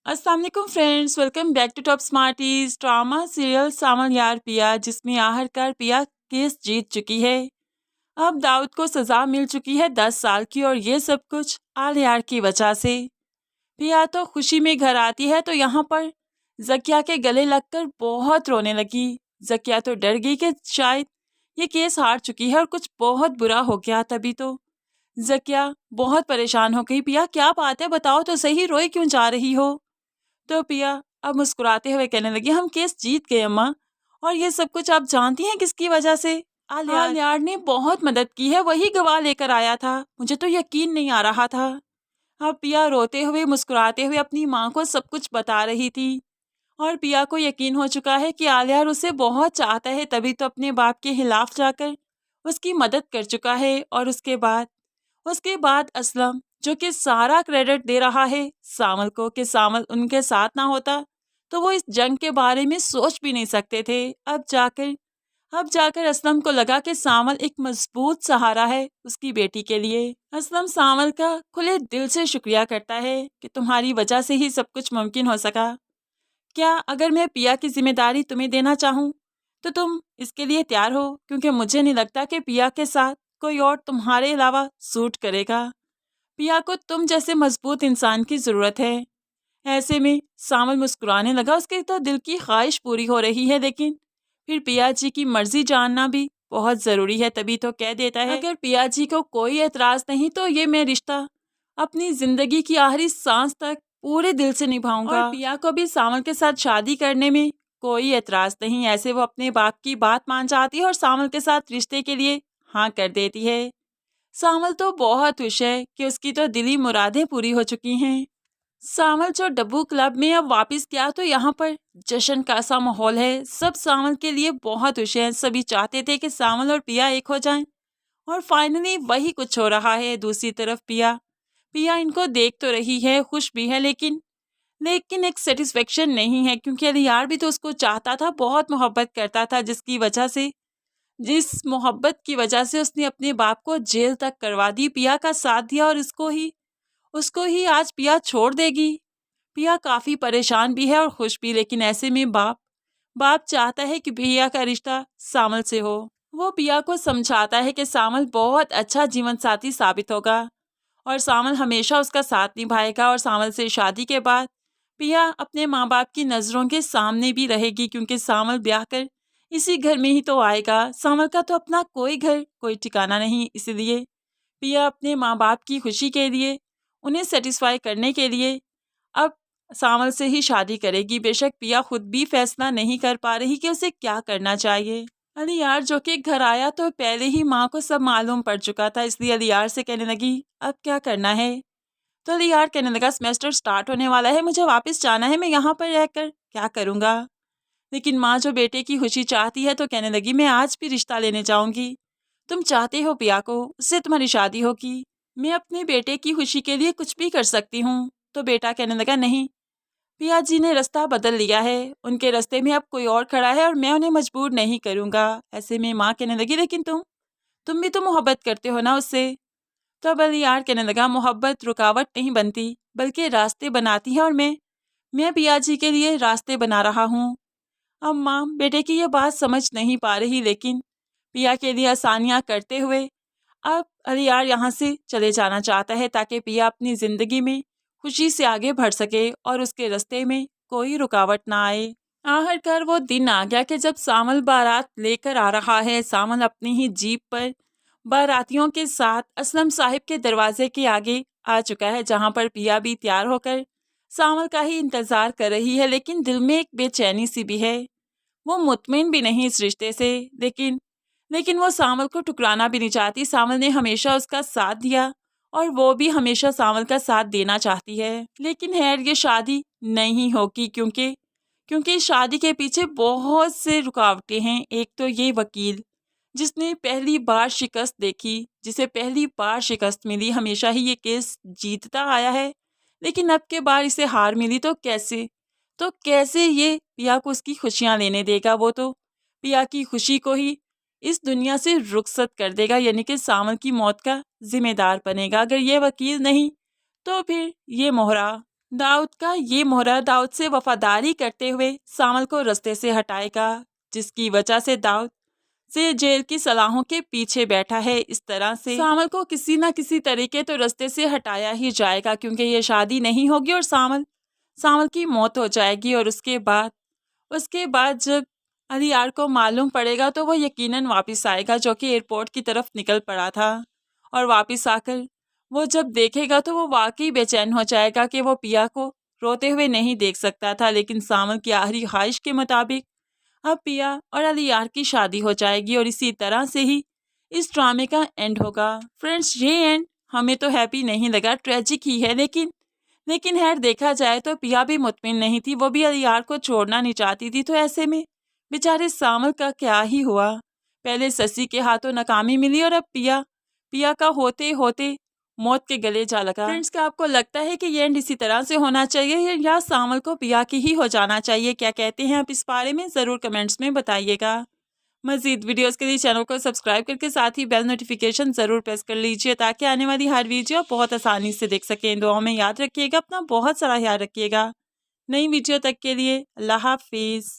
अस्सलाम वालेकुम friends, welcome back to top smarties. Drama serial Sawan Yaar Piya, जिसमें आखिरकार पिया केस जीत चुकी है। अब दाऊद को सजा मिल चुकी है 10 साल की, और ये सब कुछ आलियार की वजह से। पिया तो खुशी में घर आती है तो यहाँ पर जकिया के गले लगकर बहुत रोने लगी। जकिया तो डर गई कि शायद ये केस हार चुकी है और कुछ बहुत बुरा हो गया। तभी तो जकिया बहुत परेशान हो गई। पिया क्या बात है, बताओ तो सही, रोए क्यों जा रही हो? तो पिया अब मुस्कुराते हुए कहने लगी, हम केस जीत गए अम्मा, और ये सब कुछ आप जानती हैं किसकी वजह से? आलियार ने बहुत मदद की है, वही गवाह लेकर आया था, मुझे तो यकीन नहीं आ रहा था। अब पिया रोते हुए मुस्कुराते हुए अपनी माँ को सब कुछ बता रही थी, और पिया को यकीन हो चुका है कि आलियार उसे बहुत चाहता है, तभी तो अपने बाप के खिलाफ जाकर उसकी मदद कर चुका है। और उसके बाद असलम, जो कि सारा क्रेडिट दे रहा है सामल को, कि सामल उनके साथ ना होता तो वो इस जंग के बारे में सोच भी नहीं सकते थे। अब जाकर असलम को लगा कि सामल एक मजबूत सहारा है उसकी बेटी के लिए। असलम सामल का खुले दिल से शुक्रिया करता है कि तुम्हारी वजह से ही सब कुछ मुमकिन हो सका। क्या अगर मैं पिया की जिम्मेदारी तुम्हें देना चाहूँ तो तुम इसके लिए तैयार हो? क्योंकि मुझे नहीं लगता कि पिया के साथ कोई और तुम्हारे अलावा सूट करेगा। पिया को तुम जैसे मजबूत इंसान की ज़रूरत है। ऐसे में सामल मुस्कुराने लगा, उसके तो दिल की ख्वाहिश पूरी हो रही है, लेकिन फिर पिया जी की मर्जी जानना भी बहुत ज़रूरी है। तभी तो कह देता है, अगर पिया जी को कोई एतराज़ नहीं तो ये मैं रिश्ता अपनी ज़िंदगी की आखिरी सांस तक पूरे दिल से निभाऊंगा। और पिया को भी सामल के साथ शादी करने में कोई एतराज़ नहीं। ऐसे वो अपने बाप की बात मान जाती है और सामल के साथ रिश्ते के लिए हाँ कर देती है। सामल तो बहुत खुश है कि उसकी तो दिली मुरादें पूरी हो चुकी हैं। सामल जो डब्बू क्लब में अब वापस गया तो यहाँ पर जश्न का सा माहौल है। सब सामल के लिए बहुत खुश हैं। सभी चाहते थे कि सामल और पिया एक हो जाएं, और फाइनली वही कुछ हो रहा है। दूसरी तरफ पिया पिया इनको देख तो रही है, खुश भी है, लेकिन एक सेटिस्फेक्शन नहीं है, क्योंकि अलियार भी तो उसको चाहता था, बहुत मोहब्बत करता था, जिस मोहब्बत की वजह से उसने अपने बाप को जेल तक करवा दी, पिया का साथ दिया, और उसको ही आज पिया छोड़ देगी। पिया काफ़ी परेशान भी है और खुश भी, लेकिन ऐसे में बाप चाहता है कि पिया का रिश्ता सामल से हो। वो पिया को समझाता है कि सामल बहुत अच्छा जीवन साथी साबित होगा और सामल हमेशा उसका साथ निभाएगा, और सामल से शादी के बाद पिया अपने माँ बाप की नज़रों के सामने भी रहेगी, क्योंकि सामल ब्याह कर इसी घर में ही तो आएगा। सामल का तो अपना कोई घर कोई ठिकाना नहीं, इसलिए पिया अपने माँ बाप की खुशी के लिए, उन्हें सेटिस्फाई करने के लिए अब सामल से ही शादी करेगी। बेशक पिया खुद भी फैसला नहीं कर पा रही कि उसे क्या करना चाहिए। अलियार जो कि घर आया तो पहले ही माँ को सब मालूम पड़ चुका था, इसलिए अलियार से कहने लगी, अब क्या करना है? तो अलियार कहने लगा, सेमेस्टर स्टार्ट होने वाला है, मुझे वापस जाना है, मैं यहाँ पर रहकर क्या करूँगा? लेकिन माँ जो बेटे की खुशी चाहती है तो कहने लगी, मैं आज भी रिश्ता लेने जाऊँगी। तुम चाहते हो पिया को, उससे तुम्हारी शादी होगी, मैं अपने बेटे की खुशी के लिए कुछ भी कर सकती हूँ। तो बेटा कहने लगा, नहीं, पिया जी ने रास्ता बदल लिया है, उनके रास्ते में अब कोई और खड़ा है और मैं उन्हें मजबूर नहीं करूँगा। ऐसे में माँ कहने लगी, लेकिन तुम भी तो मोहब्बत करते हो ना उससे? तो अब अलियार कहने लगा, मोहब्बत रुकावट नहीं बनती बल्कि रास्ते बनाती है, और मैं पिया जी के लिए रास्ते बना रहा हूँ। अब माँ बेटे की ये बात समझ नहीं पा रही, लेकिन पिया के लिए आसानियाँ करते हुए अब अलियार यहाँ से चले जाना चाहता है, ताकि पिया अपनी ज़िंदगी में खुशी से आगे बढ़ सके और उसके रास्ते में कोई रुकावट ना आए। आखिरकार वो दिन आ गया कि जब सामल बारात लेकर आ रहा है। सामल अपनी ही जीप पर बारातियों के साथ असलम साहिब के दरवाजे के आगे आ चुका है, जहाँ पर पिया भी तैयार होकर सामल का ही इंतज़ार कर रही है, लेकिन दिल में एक बेचैनी सी भी है। वो मुतमिन भी नहीं इस रिश्ते से, लेकिन वो सामल को ठुकराना भी नहीं चाहती। सामल ने हमेशा उसका साथ दिया और वो भी हमेशा सामल का साथ देना चाहती है, लेकिन खैर ये शादी नहीं होगी, क्योंकि इस शादी के पीछे बहुत से रुकावटें हैं। एक तो ये वकील, जिसने पहली बार शिकस्त देखी, जिसे पहली बार शिकस्त मिली, हमेशा ही ये केस जीतता आया है, लेकिन अब के बार इसे हार मिली, तो कैसे ये पिया को उसकी खुशियाँ लेने देगा? वो तो पिया की खुशी को ही इस दुनिया से रुखसत कर देगा, यानी कि सामल की मौत का जिम्मेदार बनेगा। अगर ये वकील नहीं तो फिर ये मोहरा। दाऊद का ये मोहरा दाऊद से वफादारी करते हुए सामल को रास्ते से हटाएगा, जिसकी वजह से दाऊद से जेल की सलाहों के पीछे बैठा है। इस तरह से सामल को किसी न किसी तरीके तो रास्ते से हटाया ही जाएगा, क्योंकि ये शादी नहीं होगी और सामल की मौत हो जाएगी। और उसके बाद जब अलियार को मालूम पड़ेगा तो वो यकीनन वापस आएगा, जो कि एयरपोर्ट की तरफ निकल पड़ा था। और वापस आकर वो जब देखेगा तो वो वाकई बेचैन हो जाएगा कि वो पिया को रोते हुए नहीं देख सकता था। लेकिन सामल की आखिरी ख्वाहिश के मुताबिक अब पिया और अलियार की शादी हो जाएगी और इसी तरह से ही इस ड्रामे का एंड होगा। फ्रेंड्स, ये एंड हमें तो हैप्पी नहीं लगा, ट्रेजिक ही है। लेकिन खैर देखा जाए तो पिया भी मुतमिन नहीं थी, वो भी अलियार को छोड़ना नहीं चाहती थी। तो ऐसे में बेचारे सामल का क्या ही हुआ। पहले शशि के हाथों नाकामी मिली और अब पिया का होते होते मौत के गले जा लगा। फ्रेंड्स, क्या आपको लगता है कि ये एंड इसी तरह से होना चाहिए या सामल को पिया की ही हो जाना चाहिए? क्या कहते हैं आप इस बारे में? ज़रूर कमेंट्स में बताइएगा। मज़ीद वीडियोस के लिए चैनल को सब्सक्राइब करके साथ ही बेल नोटिफिकेशन ज़रूर प्रेस कर लीजिए, ताकि आने वाली हर वीडियो आप बहुत आसानी से देख सकें। दुआओं में याद रखिएगा, अपना बहुत सारा ख्याल रखिएगा। नई वीडियो तक के लिए अल्लाह हाफिज़।